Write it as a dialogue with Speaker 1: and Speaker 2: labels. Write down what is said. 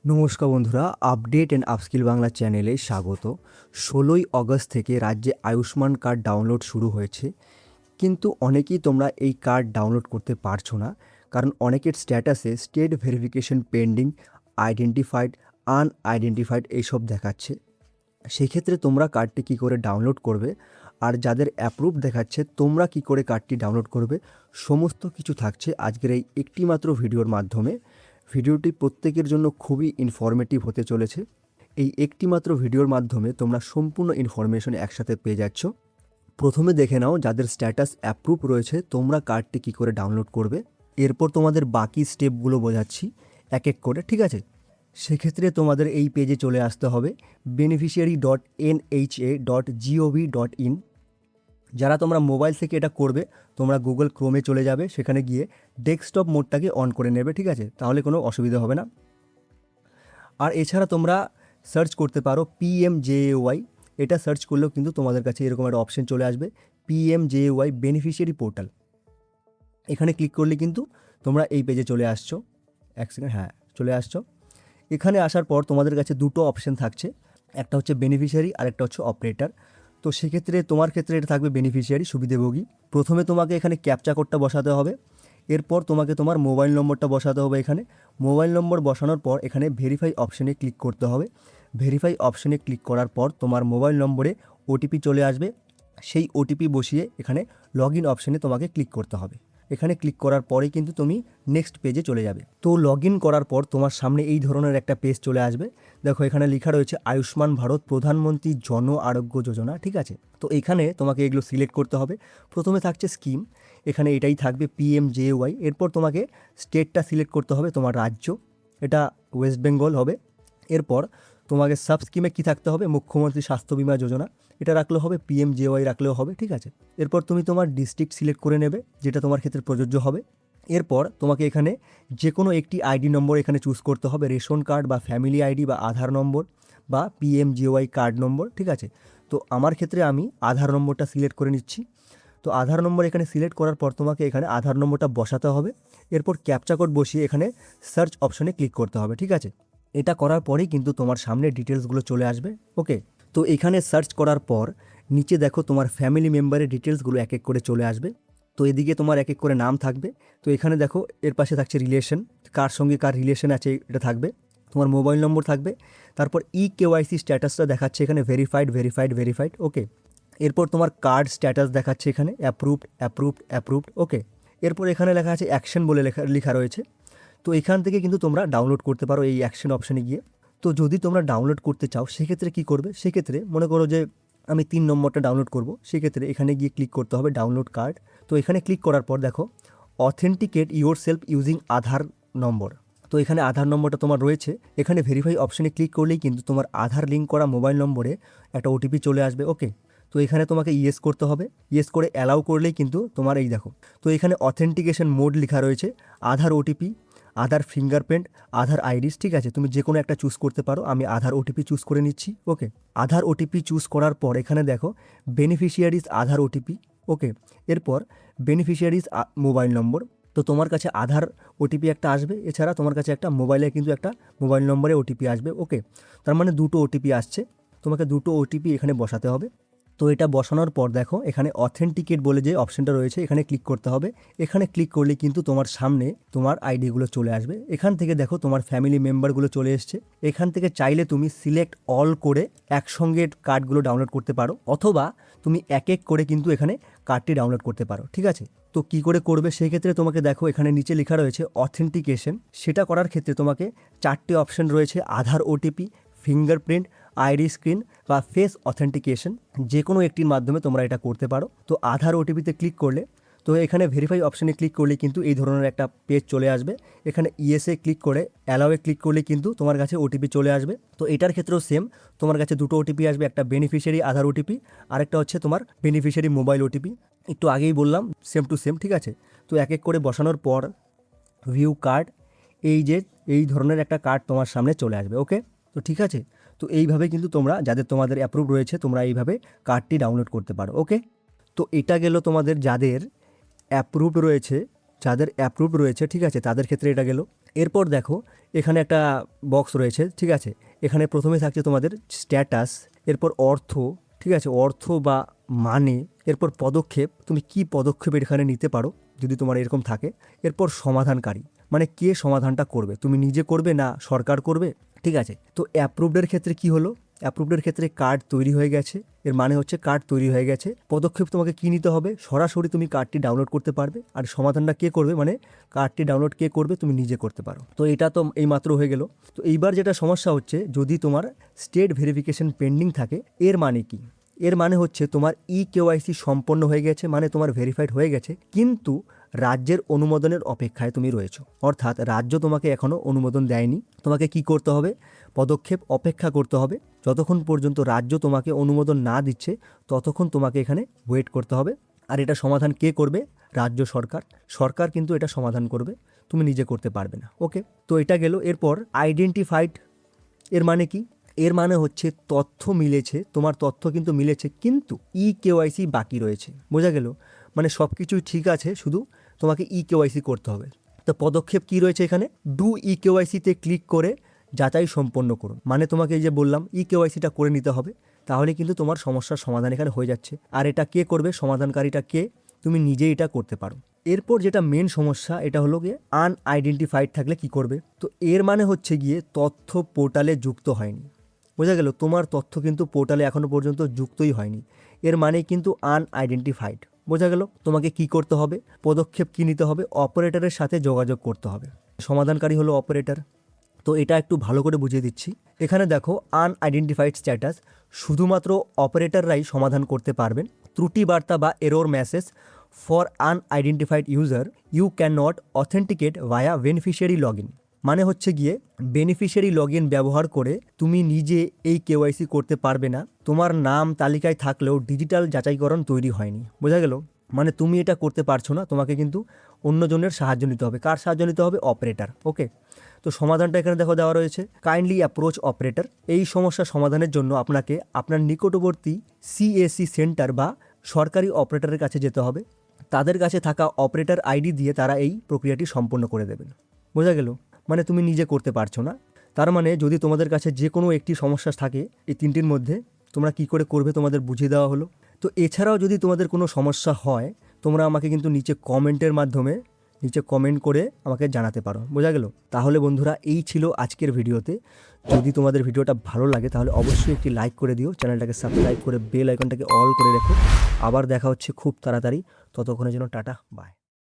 Speaker 1: নমস্কার বন্ধুরা, update and upskill Bangla চ্যানেলে স্বাগত। 16ই অগস্ট থেকে রাজ্যে আয়ুষ্মান কার্ড ডাউনলোড শুরু হয়েছে, কিন্তু অনেকেই তোমরা এই কার্ড ডাউনলোড করতে পারছো না, কারণ অনেকের স্ট্যাটাসে state verification pending, identified, unidentified এইসব দেখাচ্ছে। সেক্ষেত্রে তোমরা কার্ডটি কী করে ডাউনলোড করবে আর যাদের অ্যাপ্রুভ দেখাচ্ছে তোমরা কী করে কার্ডটি ডাউনলোড করবে, সমস্ত কিছু থাকছে আজকের এই একটি মাত্র ভিডিওর মাধ্যমে। ভিডিওটি প্রত্যেকের জন্য খুবই ইনফরমেটিভ হতে চলেছে। এই একটি মাত্র ভিডিওর মাধ্যমে তোমরা সম্পূর্ণ ইনফরমেশন একসাথে পেয়ে যাচ্ছ। প্রথমে দেখে নাও যাদের স্ট্যাটাস অ্যাপ্রুভ রয়েছে তোমরা কার্ডটি কী করে ডাউনলোড করবে, এরপর তোমাদের বাকি স্টেপগুলো বোঝাচ্ছি এক এক করে, ঠিক আছে? সেক্ষেত্রে তোমাদের এই পেজে চলে আসতে হবে beneficiary.nha.gov.in। যারা তোমরা মোবাইল থেকে এটা করবে তোমরা গুগল ক্রোমে চলে যাবে, সেখানে গিয়ে ডেস্কটপ মোডটাকে অন করে নেবে, ঠিক আছে? তাহলে কোনো অসুবিধা হবে না। আর এছাড়া তোমরা সার্চ করতে পারো PMJAY, এটা সার্চ করলেও কিন্তু তোমাদের কাছে এরকম একটা অপশন চলে আসবে, PMJAY বেনিফিশিয়ারি পোর্টাল। এখানে ক্লিক করলে কিন্তু তোমরা এই পেজে চলে আসছো। এক সেকেন্ড, হ্যাঁ চলে আসছো। এখানে আসার পর তোমাদের কাছে দুটো অপশন থাকছে, একটা হচ্ছে বেনিফিশিয়ারি আর একটা হচ্ছে অপারেটর। তো সেক্ষেত্রে তোমার ক্ষেত্রে এটা থাকবে বেনিফিশিয়ারি, সুবিধাভোগী। প্রথমে তোমাকে এখানে ক্যাপচা কোডটা বসাতে হবে, এরপর তোমাকে তোমার মোবাইল নম্বরটা বসাতে হবে। এখানে মোবাইল নম্বর বসানোর পর এখানে ভেরিফাই অপশনে ক্লিক করতে হবে। ভেরিফাই অপশনে ক্লিক করার পর তোমার মোবাইল নম্বরে ওটিপি চলে আসবে, সেই ওটিপি বসিয়ে এখানে লগ ইন অপশনে তোমাকে ক্লিক করতে হবে। এখানে ক্লিক করার পরেই কিন্তু তুমি নেক্সট পেজে চলে যাবে। তো লগ ইন করার পর তোমার সামনে এই ধরনের একটা পেজ চলে আসবে। দেখো এখানে লেখা রয়েছে আয়ুষ্মান ভারত প্রধানমন্ত্রী জন আরোগ্য যোজনা, ঠিক আছে? তো এখানে তোমাকে এগুলো সিলেক্ট করতে হবে। প্রথমে থাকছে স্কিম, এখানে এটাই থাকবে PMJAY। এরপর তোমাকে স্টেটটা সিলেক্ট করতে হবে, তোমার রাজ্য, এটা ওয়েস্ট বেঙ্গল হবে। এরপর তোমাকে সাব স্কিমে কী থাকতে হবে, মুখ্যমন্ত্রী স্বাস্থ্য বিমা যোজনা, এটা রাখলেও হবে, PMJAY রাখলেও হবে, ঠিক আছে? এরপর তুমি তোমার ডিস্ট্রিক্ট সিলেক্ট করে নেবে, যেটা তোমার ক্ষেত্রে প্রযোজ্য হবে। এরপর তোমাকে এখানে যে কোনো একটি আইডি নম্বর এখানে চুজ করতে হবে, রেশন কার্ড বা ফ্যামিলি আইডি বা আধার নম্বর বা PMJAY কার্ড নম্বর, ঠিক আছে? তো আমার ক্ষেত্রে আমি আধার নম্বরটা সিলেক্ট করে নিচ্ছি। তো আধার নম্বর এখানে সিলেক্ট করার পর তোমাকে এখানে আধার নম্বরটা বসাতে হবে। এরপর ক্যাপচা কোড বসিয়ে এখানে সার্চ অপশনে ক্লিক করতে হবে, ঠিক আছে? এটা করার পরেই কিন্তু তোমার সামনে ডিটেলসগুলো চলে আসবে, ওকে? তো এখানে সার্চ করার পর নিচে দেখো তোমার ফ্যামিলি মেম্বারের ডিটেলসগুলো এক এক করে চলে আসবে। তো এদিকে তোমার এক এক করে নাম থাকবে। তো এখানে দেখো এর পাশে থাকছে রিলেশন, কার সঙ্গে কার রিলেশন আছে এটা থাকবে। তোমার মোবাইল নম্বর থাকবে। তারপর KYC স্ট্যাটাসটা দেখাচ্ছে এখানে ভেরিফাইড ভেরিফাইড ভেরিফাইড, ওকে? এরপর তোমার কার্ড স্ট্যাটাস দেখাচ্ছে এখানে অ্যাপ্রুভড অ্যাপ্রুভড অ্যাপ্রুভড, ওকে? এরপর এখানে লেখা আছে অ্যাকশন বলে লেখা রয়েছে। তো এখান থেকে কিন্তু তোমরা ডাউনলোড করতে পারো এই অ্যাকশন অপশানে গিয়ে। তো যদি তোমরা ডাউনলোড করতে চাও সেক্ষেত্রে কী করবে, সেক্ষেত্রে মনে করো যে আমি 3 নম্বরটা ডাউনলোড করব, সেক্ষেত্রে এখানে গিয়ে ক্লিক করতে হবে ডাউনলোড কার্ড। তো এখানে ক্লিক করার পর দেখো অথেন্টিকেট ইউর সেলফ ইউজিং আধার নম্বর। তো এখানে আধার নম্বরটা তোমার রয়েছে, এখানে ভেরিফাই অপশানে ক্লিক করলেই কিন্তু তোমার আধার লিঙ্ক করা মোবাইল নম্বরে একটা ওটিপি চলে আসবে, ওকে? তো এখানে তোমাকে ইয়েস করতে হবে, ইয়েস করে অ্যালাউ করলেই কিন্তু তোমার এই দেখো। তো এখানে অথেন্টিকেশন মোড লেখা রয়েছে, আধার ওটিপি, আধার ফিঙ্গারপ্রিন্ট, আধার আইরিস, ঠিক আছে? তুমি যে কোনো একটা চুজ করতে পারো, আমি আধার ওটিপি চুজ করে নিচ্ছি, ওকে? আধার ওটিপি চুজ করার পর এখানে দেখো বেনিফিশিয়ারিজ আধার ওটিপি, ওকে? এরপর বেনিফিশিয়ারিজ মোবাইল নম্বর। তো তোমার কাছে আধার ওটিপি একটা আসবে, এছাড়া তোমার কাছে একটা মোবাইলে কিন্তু একটা মোবাইল নম্বরে ওটিপি আসবে, ওকে? তার মানে দুটো ওটিপি আসছে, তোমাকে দুটো ওটিপি এখানে বসাতে হবে। তো এটা বসানোর পর দেখো এখানে অথেন্টিকেট বলে যে অপশনটা রয়েছে এখানে ক্লিক করতে হবে। এখানে ক্লিক করলে কিন্তু তোমার সামনে তোমার আইডিগুলো চলে আসবে। এখান থেকে দেখো তোমার ফ্যামিলি মেম্বারগুলো চলে এসছে। এখান থেকে চাইলে তুমি সিলেক্ট অল করে একসঙ্গে কার্ডগুলো ডাউনলোড করতে পারো, অথবা তুমি এক এক করে কিন্তু এখানে কার্ডটি ডাউনলোড করতে পারো, ঠিক আছে? তো কী করে করবে সেক্ষেত্রে তোমাকে দেখো এখানে নিচে লেখা রয়েছে অথেন্টিকেশন। সেটা করার ক্ষেত্রে তোমাকে 4টে অপশন রয়েছে, আধার ওটিপি, ফিঙ্গারপ্রিন্ট, আইরিস স্ক্রিন বা ফেস অথেন্টিকেশন, যে কোনো একটির মাধ্যমে তোমরা এটা করতে পারো। তো আধার ওটিপিতে ক্লিক করলে, তো এখানে ভেরিফাই অপশানে ক্লিক করলে কিন্তু এই ধরনের একটা পেজ চলে আসবে। এখানে ইয়েসে ক্লিক করে অ্যালাউয়ে ক্লিক করলে কিন্তু তোমার কাছে ওটিপি চলে আসবে। তো এটার ক্ষেত্রেও সেম, তোমার কাছে দুটো ওটিপি আসবে, একটা বেনিফিশিয়ারি আধার ওটিপি, আরেকটা হচ্ছে তোমার বেনিফিশিয়ারি মোবাইল ওটিপি। একটু আগেই বললাম সেম টু সেম, ঠিক আছে? তো এক এক করে বসানোর পর ভিউ কার্ড, এই ধরনের একটা কার্ড তোমার সামনে চলে আসবে, ওকে? তো ঠিক আছে, তো এইভাবে কিন্তু তোমরা যাদের তোমাদের অ্যাপ্রুভ রয়েছে তোমরা এইভাবে কার্ডটি ডাউনলোড করতে পারো, ওকে? তো এটা গেল তোমাদের যাদের অ্যাপ্রুভড রয়েছে, ঠিক আছে, তাদের ক্ষেত্রে এটা গেল। এরপর দেখো এখানে একটা বক্স রয়েছে, ঠিক আছে। এখানে প্রথমে থাকছে তোমাদের স্ট্যাটাস, এরপর অর্থ, ঠিক আছে, অর্থ বা মানে, এরপর পদক্ষেপ, তুমি কি পদক্ষেপ এখানে নিতে পারো যদি তোমার এরকম থাকে। এরপর সমাধানকারী, মানে কে সমাধানটা করবে, তুমি নিজে করবে না সরকার করবে, ঠিক আছে। তো অ্যাপ্রুভডের ক্ষেত্রে কি হলো, অ্যাপ্রুভডের ক্ষেত্রে কার্ড তৈরি হয়ে গেছে, এর মানে হচ্ছে কার্ড তৈরি হয়ে গেছে। পদক্ষেপ তোমাকে কী নিতে হবে, সরাসরি তুমি কার্ডটি ডাউনলোড করতে পারবে, আর সমাধানটা কে করবে, মানে কার্ডটি ডাউনলোড কে করবে, তুমি নিজে করতে পারো। তো এটা তো এই মাত্র হয়ে গেল। তো এইবার যেটা সমস্যা হচ্ছে, যদি তোমার স্টেট ভেরিফিকেশন পেন্ডিং থাকে, এর মানে কি, এর মানে হচ্ছে তোমার কেওয়াইসি সম্পন্ন হয়ে গেছে, মানে তোমার ভেরিফাইড হয়ে গেছে, কিন্তু রাজ্যের অনুমোদনের অপেক্ষায় তুমি রয়েছো, অর্থাৎ রাজ্য তোমাকে এখনও অনুমোদন দেয়নি। তোমাকে কি করতে হবে, পদক্ষেপ অপেক্ষা করতে হবে। যতক্ষণ পর্যন্ত রাজ্য তোমাকে অনুমোদন না দিচ্ছে ততক্ষণ তোমাকে এখানে ওয়েট করতে হবে। আর এটা সমাধান কে করবে, রাজ্য সরকার, সরকার কিন্তু এটা সমাধান করবে, তুমি নিজে করতে পারবে না। ওকে, তো এটা গেল। এরপর আইডেন্টিফাইড, এর মানে কি, এর মানে হচ্ছে তথ্য মিলেছে, তোমার তথ্য কিন্তু মিলেছে, কিন্তু কেওয়াইসি বাকি রয়েছে। বোঝা গেল, মানে সব কিছুই ঠিক আছে, শুধু তোমাকে কেওয়াইসি করতে হবে। তো পদক্ষেপ কি রয়েছে এখানে, ডু কেওয়াইসিতে ক্লিক করে যাচাই সম্পন্ন করুন। মানে তোমাকে এই যে বললাম কেওয়াইসিটা করে নিতে হবে, তাহলে কিন্তু তোমার সমস্যার সমাধান এখানে হয়ে যাচ্ছে। আর এটা কে করবে, সমাধানকারীটা কে, তুমি নিজেই এটা করতে পারো। এরপর যেটা মেন সমস্যা, এটা হলো গিয়ে আনআইডেন্টিফাইড থাকলে কি করবে। তো এর মানে হচ্ছে গিয়ে তথ্য পোর্টালে যুক্ত হয়নি। বোঝা গেল, তোমার তথ্য কিন্তু পোর্টালে এখনও পর্যন্ত যুক্তই হয়নি, এর মানে কিন্তু আনআইডেন্টিফাইড। বোঝা গেল, তোমাকে কি করতে হবে, পদক্ষেপ কী নিতে হবে, অপারেটরের সাথে যোগাযোগ করতে হবে। সমাধানকারী হলো অপারেটর। তো এটা একটু ভালো করে বুঝিয়ে দিচ্ছি। এখানে দেখো, আনআইডেন্টিফাইড স্ট্যাটাস শুধুমাত্র অপারেটররাই সমাধান করতে পারবেন। ত্রুটি বার্তা বা error message for unidentified user, you can not authenticate via beneficiary log in. মানে হচ্ছে গিয়ে বেনিফিশিয়ারি লগ ইন ব্যবহার করে তুমি নিজে এই কেওয়াইসি করতে পারবে না, তোমার নাম তালিকায় থাকলেও ডিজিটাল যাচাইকরণ তৈরি হয়নি। বোঝা গেল, মানে তুমি এটা করতে পারছো না, তোমাকে কিন্তু অন্যজনের সাহায্য নিতে হবে। কার সাহায্য নিতে হবে, অপারেটর। ওকে, তো সমাধানটা এখানে দেখো দেওয়া রয়েছে, কাইন্ডলি অ্যাপ্রোচ অপারেটর। এই সমস্যা সমাধানের জন্য আপনাকে আপনার নিকটবর্তী সিএসসি সেন্টার বা সরকারি অপারেটরের কাছে যেতে হবে। তাদের কাছে থাকা অপারেটর আইডি দিয়ে তারা এই প্রক্রিয়াটি সম্পন্ন করে দেবেন। বোঝা গেল, মানে তুমি নিজে করতে পারছো না। তার মানে যদি তোমাদের কাছে যে কোনো একটি সমস্যা থাকে এই তিনটির মধ্যে, তোমরা কি করে করবে তোমাদের বুঝিয়ে দেওয়া হলো। তো এছাড়াও যদি তোমাদের কোনো সমস্যা হয়, তোমরা আমাকে কিন্তু নিচে কমেন্টের মাধ্যমে নিচে কমেন্ট করে আমাকে জানাতে পারো। বোঝা গেল, তাহলে বন্ধুরা এই ছিল আজকের ভিডিওতে। যদি তোমাদের ভিডিওটা ভালো লাগে তাহলে অবশ্যই একটি লাইক করে দিও, চ্যানেলটাকে সাবস্ক্রাইব করে বেল আইকনটাকে অল করে রেখো। আবার দেখা হচ্ছে খুব তাড়াতাড়ি, ততক্ষণের জন্য টাটা, বাই।